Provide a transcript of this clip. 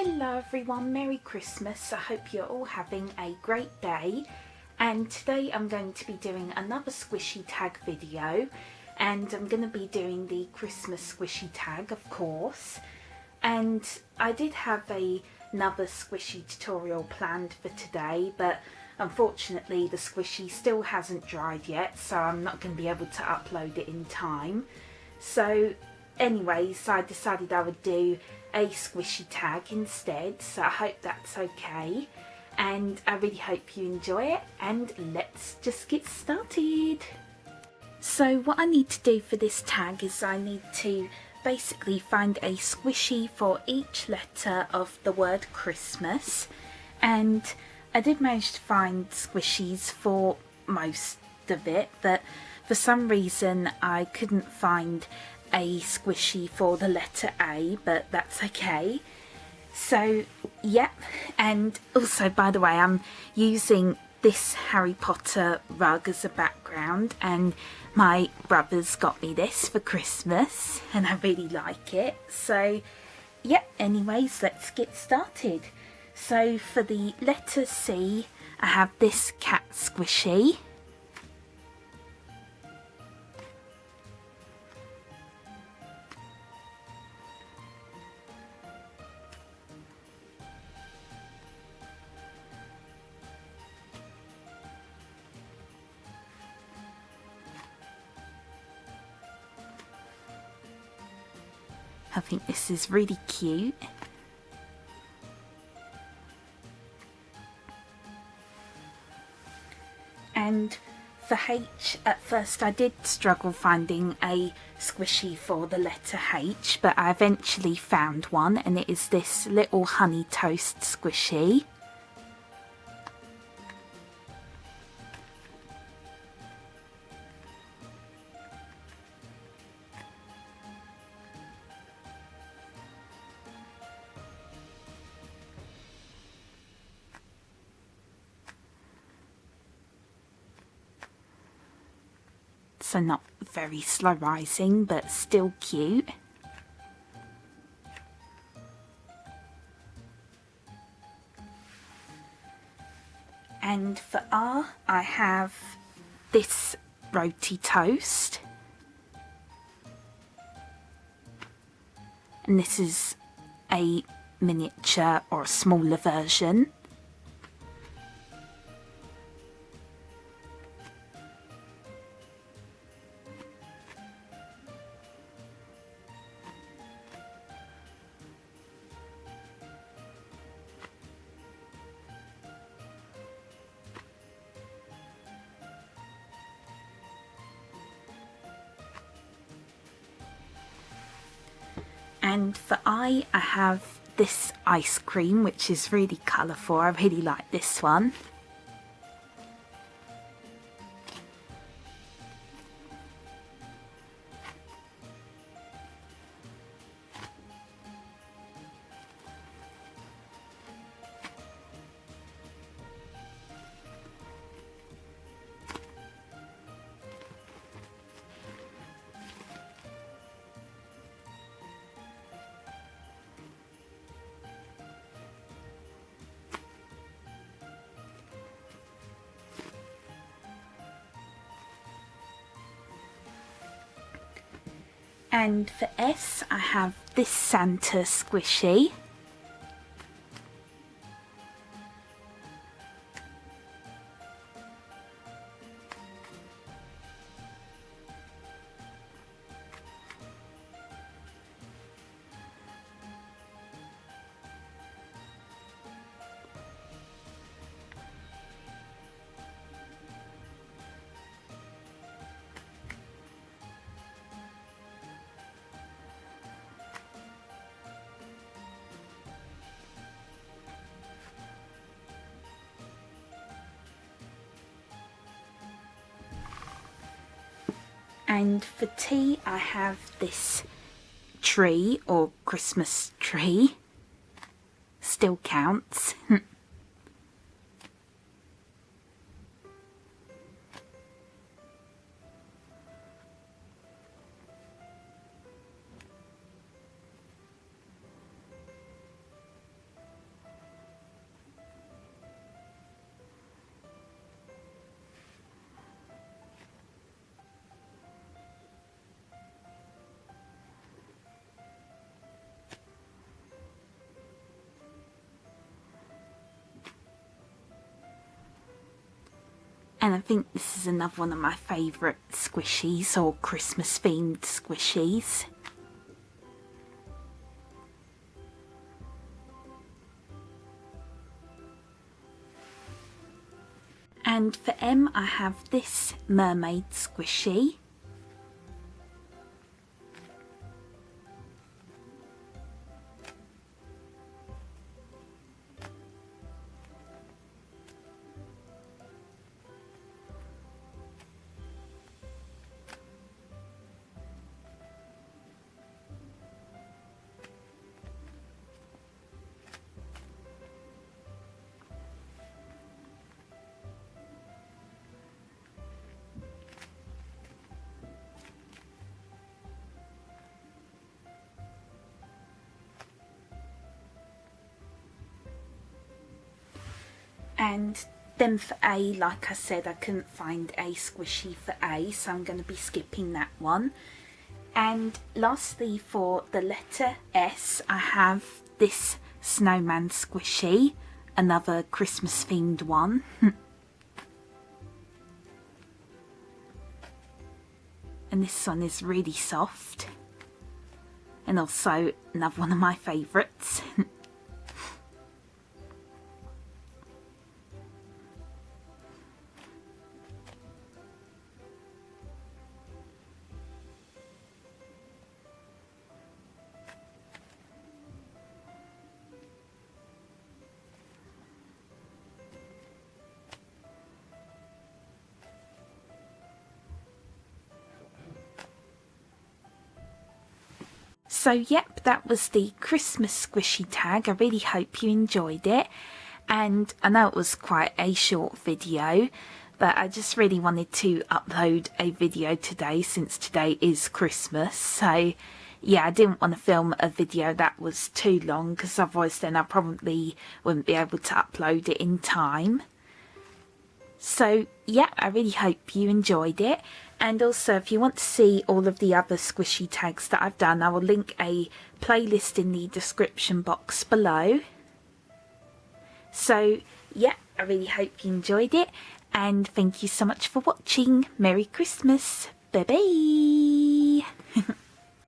Hello everyone, Merry Christmas. I hope you're all having a great day, and today I'm going to be doing another squishy tag video, and I'm going to be doing the Christmas squishy tag, of course. And I did have another squishy tutorial planned for today, but unfortunately the squishy still hasn't dried yet, so I'm not going to be able to upload it in time. So anyways, I decided I would do a squishy tag instead, so I hope that's okay, and I really hope you enjoy it, and let's just get started. So what I need to do for this tag is I need to basically find a squishy for each letter of the word Christmas, and I did manage to find squishies for most of it, but for some reason I couldn't find a squishy for the letter A, but that's okay. So yeah, and also by the way, I'm using this Harry Potter rug as a background, and my brothers got me this for Christmas and I really like it. So yeah, anyways, let's get started. So for the letter C, I have this cat squishy. I think this is really cute. And for H, at first I did struggle finding a squishy for the letter H, but I eventually found one, and it is this little honey toast squishy. So not very slow rising, but still cute. And for R, I have this roti toast. And this is a miniature or a smaller version. And for I have this ice cream, which is really colourful. I really like this one. And for S, I have this Santa squishy. And for T, I have this tree or Christmas tree. Still counts. And I think this is another one of my favourite squishies, or Christmas themed squishies. And for M, I have this mermaid squishy. And then for A, like I said, I couldn't find a squishy for A, so I'm going to be skipping that one. And lastly, for the letter S, I have this snowman squishy, another Christmas themed one. And this one is really soft, and also another one of my favourites. So yep, that was the Christmas squishy tag. I really hope you enjoyed it. And I know it was quite a short video, but I just really wanted to upload a video today since today is Christmas. So yeah, I didn't want to film a video that was too long, because otherwise then I probably wouldn't be able to upload it in time. So yeah, I really hope you enjoyed it. And also, if you want to see all of the other squishy tags that I've done, I will link a playlist in the description box below. So yeah, I really hope you enjoyed it, and thank you so much for watching. Merry Christmas. Bye bye.